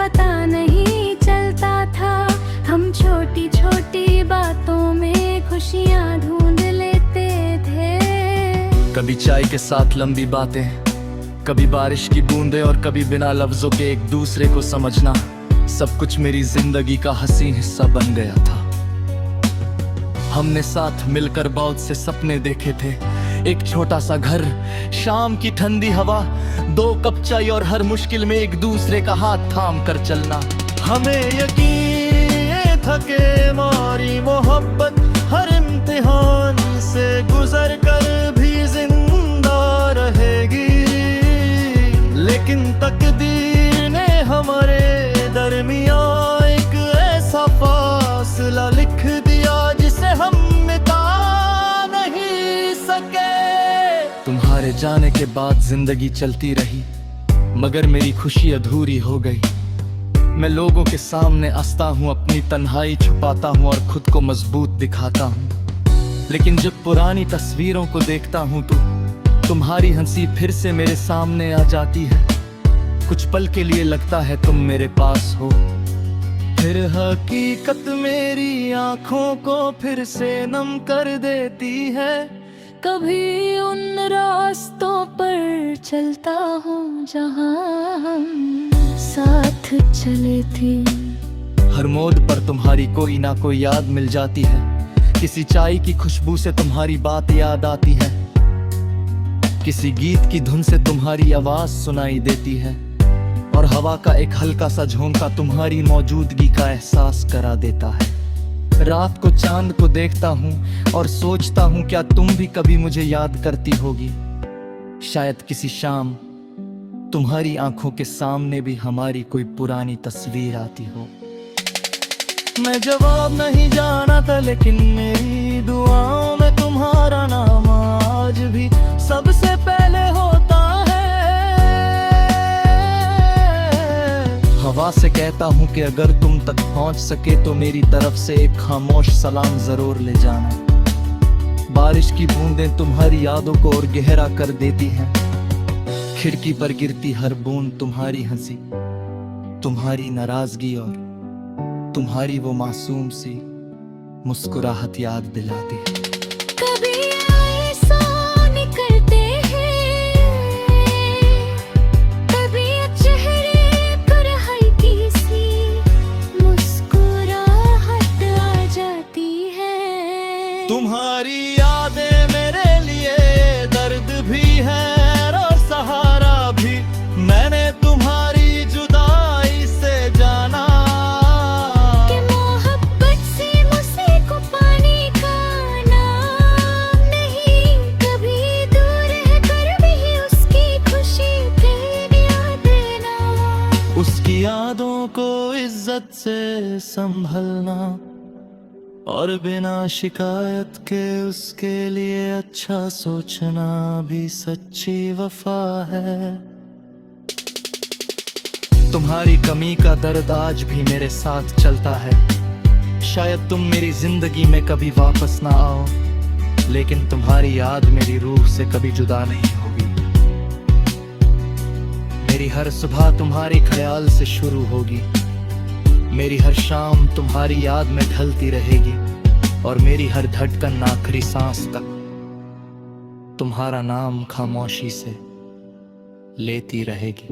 पता नहीं चलता था। हम छोटी छोटी बातों में खुशियाँ ढूंढ लेते थे। कभी चाय के साथ लंबी बातें, कभी बारिश की बूंदें और कभी बिना लफ्जों के एक दूसरे को समझना, सब कुछ मेरी जिंदगी का हसीन हिस्सा बन गया था। हमने साथ मिलकर बहुत से सपने देखे थे, एक छोटा सा घर, शाम की ठंडी हवा, 2 कप चाय और हर मुश्किल में एक दूसरे का हाथ थाम कर चलना। हमें यकीन था कि हमारी मोहब्बत हर इम्तिहान से गुजर कर भी जिंदा रहेगी, लेकिन तकदीर ने हमारे दरमियां एक ऐसा फासला लिख दिया जिसे हम मिटा नहीं सके। तुम्हारे जाने के बाद जिंदगी चलती रही, मगर मेरी खुशी अधूरी हो गई। मैं लोगों के सामने हंसता हूँ, अपनी तन्हाई छुपाता हूँ और खुद को मजबूत दिखाता हूँ, लेकिन जब पुरानी तस्वीरों को देखता हूँ तो तुम्हारी हंसी फिर से मेरे सामने आ जाती है। कुछ पल के लिए लगता है तुम मेरे पास हो, फिर हकीकत मेरी आंखों को फिर से नम कर देती है। कभी उन रास्तों पर चलता हूँ जहाँ हम साथ चले थे। हर मोड़ पर तुम्हारी कोई ना कोई याद मिल जाती है, किसी चाय की खुशबू से तुम्हारी बात याद आती है, किसी गीत की धुन से तुम्हारी आवाज सुनाई देती है, और हवा का एक हल्का सा झोंका तुम्हारी मौजूदगी का एहसास करा देता है। रात को चांद को देखता हूँ और सोचता हूँ क्या तुम भी कभी मुझे याद करती होगी। शायद किसी शाम तुम्हारी आंखों के सामने भी हमारी कोई पुरानी तस्वीर आती हो। मैं जवाब नहीं जाना था, लेकिन मेरी दुआओं में तुम्हारा नाम आज भी सबसे पहले होता है। हवा से कहता हूँ कि अगर तुम तक पहुँच सके तो मेरी तरफ से एक खामोश सलाम जरूर ले जाना। बारिश की बूंदें तुम्हारी यादों को और गहरा कर देती हैं, खिड़की पर गिरती हर बूंद तुम्हारी हंसी, तुम्हारी नाराजगी और तुम्हारी वो मासूम सी मुस्कुराहट याद दिलाती है। कभी ऐसा निकलते हैं, कभी चेहरे पर हल्की सी मुस्कुराहट आ जाती है। तुम्हारी यादें मेरे लिए दर्द भी है और सहारा भी। मैंने तुम्हारी जुदाई से जाना कि मोहब्बत से मुझसे को पाने का नाम नहीं। कभी दूर है कर भी उसकी खुशी फिर याद देना। उसकी यादों को इज्जत से संभलना और बिना शिकायत के उसके लिए अच्छा सोचना भी सच्ची वफा है। तुम्हारी कमी का दर्द आज भी मेरे साथ चलता है। शायद तुम मेरी जिंदगी में कभी वापस ना आओ, लेकिन तुम्हारी याद मेरी रूह से कभी जुदा नहीं होगी। मेरी हर सुबह तुम्हारे ख्याल से शुरू होगी, मेरी हर शाम तुम्हारी याद में ढलती रहेगी, और मेरी हर धड़कन आखिरी सांस तक तुम्हारा नाम खामोशी से लेती रहेगी।